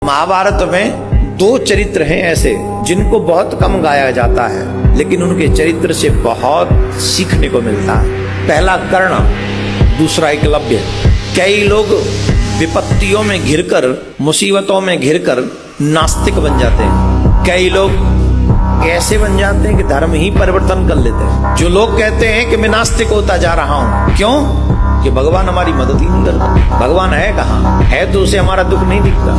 महाभारत में दो चरित्र हैं ऐसे जिनको बहुत कम गाया जाता है, लेकिन उनके चरित्र से बहुत सीखने को मिलता है। पहला कर्ण, दूसरा एकलव्य। कई लोग विपत्तियों में घिरकर, मुसीबतों में घिरकर नास्तिक बन जाते हैं। कई लोग ऐसे बन जाते हैं कि धर्म ही परिवर्तन कर लेते हैं। जो लोग कहते हैं कि मैं नास्तिक होता जा रहा हूं, क्यों? कि भगवान हमारी मदद ही नहीं करता। भगवान है कहाँ? है तो उसे हमारा दुख नहीं दिखता।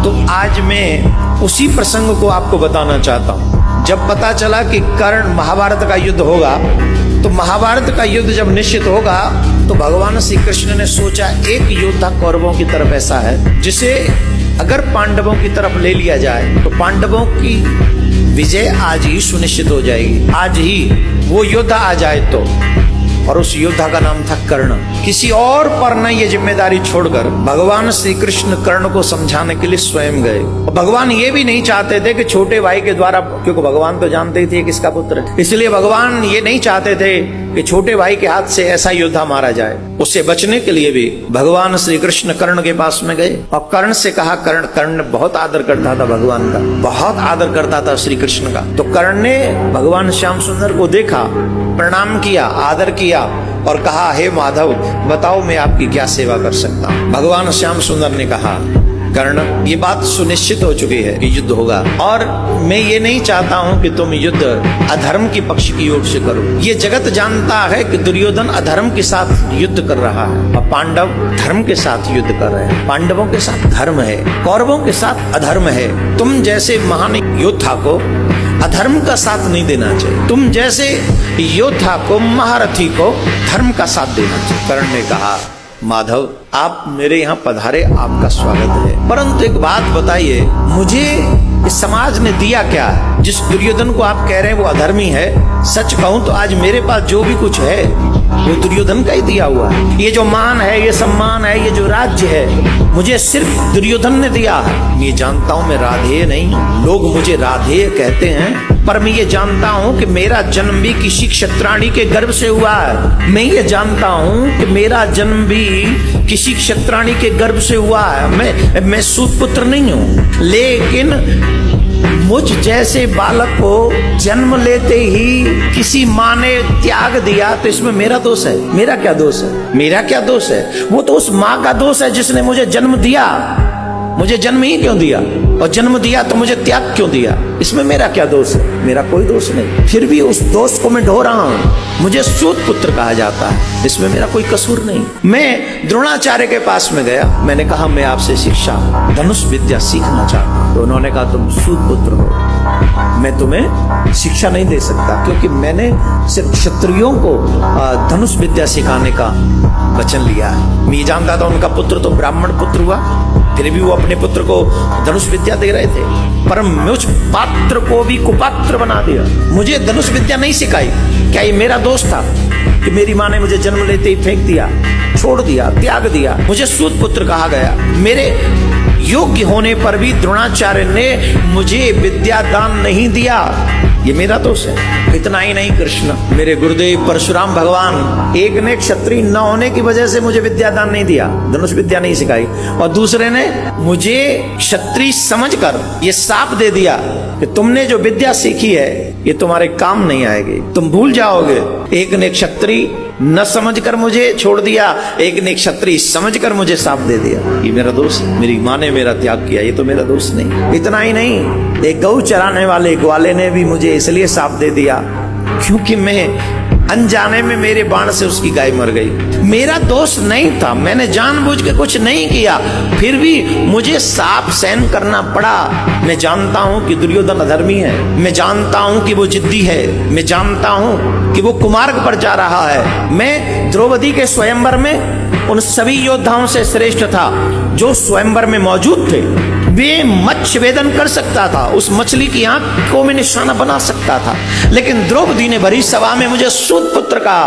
तो आज मैं उसी प्रसंग को आपको बताना चाहता हूं। जब पता चला कि कर्ण, महाभारत का युद्ध होगा, तो महाभारत का युद्ध जब निश्चित होगा तो भगवान श्री कृष्ण ने सोचा एक योद्धा कौरवों की तरफ ऐसा है जिसे अगर पांडवों की तरफ ले लिया जाए तो पांडवों की विजय आज ही सुनिश्चित हो जाएगी। आज ही वो योद्धा आ जाए तो, और उस योद्धा का नाम था कर्ण। किसी और पर न ये जिम्मेदारी छोड़कर भगवान श्री कृष्ण कर्ण को समझाने के लिए स्वयं गए। और भगवान ये भी नहीं चाहते थे कि छोटे भाई के द्वारा, क्योंकि भगवान तो जानते ही थे किसका पुत्र है, इसलिए भगवान ये नहीं चाहते थे कि छोटे भाई के हाथ से ऐसा योद्धा मारा जाए। उससे बचने के लिए भी भगवान श्री कृष्ण कर्ण के पास में गए और कर्ण से कहा, कर्ण बहुत आदर करता था भगवान का, बहुत आदर करता था श्री कृष्ण का। तो कर्ण ने भगवान श्याम सुंदर को देखा, प्रणाम किया, आदर किया और कहा, हे माधव, बताओ मैं आपकी क्या सेवा कर सकता हूँ। भगवान श्याम सुंदर ने कहा, कर्ण, ये बात सुनिश्चित हो चुकी है कि युद्ध होगा, और मैं ये नहीं चाहता हूं कि तुम युद्ध अधर्म की पक्ष की ओर से करो। ये जगत जानता है कि दुर्योधन अधर्म के साथ युद्ध कर रहा है और पांडव धर्म के साथ युद्ध कर रहे हैं। पांडवों के साथ धर्म है, कौरवों के साथ अधर्म है। तुम जैसे महान योद्धा को अधर्म का साथ नहीं देना चाहिए। तुम जैसे योद्धा को, महारथी को धर्म का साथ देना चाहिए। कर्ण ने कहा, माधव, आप मेरे यहाँ पधारे, आपका स्वागत है, परंतु एक बात बताइए, मुझे इस समाज ने दिया क्या है? जिस दुर्योधन को आप कह रहे हैं वो अधर्मी है, सच कहूं तो आज मेरे पास जो भी कुछ है वो दुर्योधन का ही दिया हुआ है। ये जो मान है, ये सम्मान है, ये जो राज्य है, मुझे सिर्फ दुर्योधन ने दिया है। मैं जानता हूं मैं राधेय नहीं हूं, लोग मुझे राधेय कहते हैं, पर मैं ये जानता हूं कि मेरा जन्म भी किसी क्षत्राणी के गर्भ से हुआ है। मैं ये जानता हूं कि मेरा जन्म भी किसी क्षत्राणी के गर्भ से हुआ है। मैं सूत पुत्र नहीं हूं, लेकिन मुझ जैसे बालक को जन्म लेते ही किसी माँ ने त्याग दिया, तो इसमें मेरा दोष है? मेरा क्या दोष है? मेरा क्या दोष है? वो तो उस माँ का दोष है जिसने मुझे जन्म दिया। मुझे जन्म ही क्यों दिया, और जन्म दिया तो मुझे त्याग क्यों दिया? इसमें मेरा क्या दोष है? मेरा कोई दोष नहीं, फिर भी उस दोष को मैं ढो रहा हूं। मुझे सूत पुत्र कहा जाता है, इसमें मेरा कोई कसूर नहीं। मैं द्रोणाचार्य के पास में गया, मैंने कहा मैं आपसे शिक्षा, धनुष विद्या सीखना चाहता हूं। तो उन्होंने कहा, तुम सूत पुत्र हो, मैं तुम्हें शिक्षा नहीं दे सकता, क्योंकि मैंने सिर्फ क्षत्रियों को धनुष विद्या सिखाने का वचन लिया है। मैं जानता था उनका पुत्र तो ब्राह्मण पुत्र हुआ, फिर भी वो अपने पुत्र को धनुष विद्या दे रहे थे, पर मुझ पात्र को भी कुपात्र बना दिया। मुझे धनुष विद्या नहीं सिखाई। क्या ये मेरा दोष था कि मेरी माँ ने मुझे जन्म लेते ही फेंक दिया, छोड़ दिया, त्याग दिया? मुझे सूत पुत्र कहा गया। मेरे योग्य होने पर भी द्रोणाचार्य ने मुझे विद्या दान नहीं दिया, ये मेरा दोष है। इतना ही नहीं, कृष्ण, मेरे गुरुदेव परशुराम भगवान, एक ने क्षत्रिय न होने की वजह से मुझे विद्या दान नहीं दिया, धनुष विद्या नहीं सिखाई, और दूसरे ने मुझे क्षत्रिय समझकर ये शाप दे दिया कि तुमने जो विद्या सीखी है ये तुम्हारे काम नहीं आएगी, तुम भूल जाओगे। एक ने क्षत्रिय न समझकर मुझे छोड़ दिया, एक ने क्षत्रिय समझकर मुझे शाप दे दिया, ये मेरा दोष है। मेरी माँ ने मेरा त्याग किया, ये तो मेरा दोष नहीं। इतना ही नहीं, एक गौ चराने वाले ग्वाले ने भी मुझे इसलिए शाप दे दिया क्योंकि मैं अनजाने में मेरे बाण से उसकी गाय मर गई। मेरा दोष नहीं था, मैंने जानबूझ के कुछ नहीं किया, फिर भी मुझे शाप सहन करना पड़ा। मैं जानता हूं कि दुर्योधन अधर्मी है, मैं जानता हूं कि वो जिद्दी है, मैं जानता हूं कि वो कुमार्ग पर जा रहा है। मैं द्रौपदी के स्वयंवर में उन सभी योद्धाओं से श्रेष्ठ था जो स्वयंवर में मौजूद थे। वे मत्स्य वेदन कर सकता था, उस मछली की आंख को मैं निशाना बना सकता था, लेकिन द्रौपदी ने भरी सभा में मुझे सूत पुत्र का,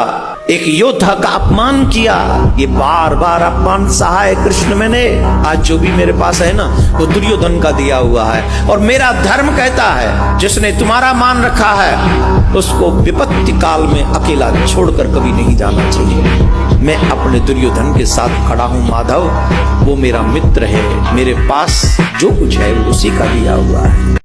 एक योद्धा का अपमान किया। ये बार बार अपमान सहा है कृष्ण मैंने। आज जो भी मेरे पास है ना, वो दुर्योधन का दिया हुआ है, और मेरा धर्म कहता है जिसने तुम्हारा मान रखा है उसको विपत्ति काल में अकेला छोड़कर कभी नहीं जाना चाहिए। मैं अपने दुर्योधन के साथ खड़ा हूं माधव, वो मेरा मित्र है, मेरे पास जो कुछ है वो उसी का दिया हुआ है।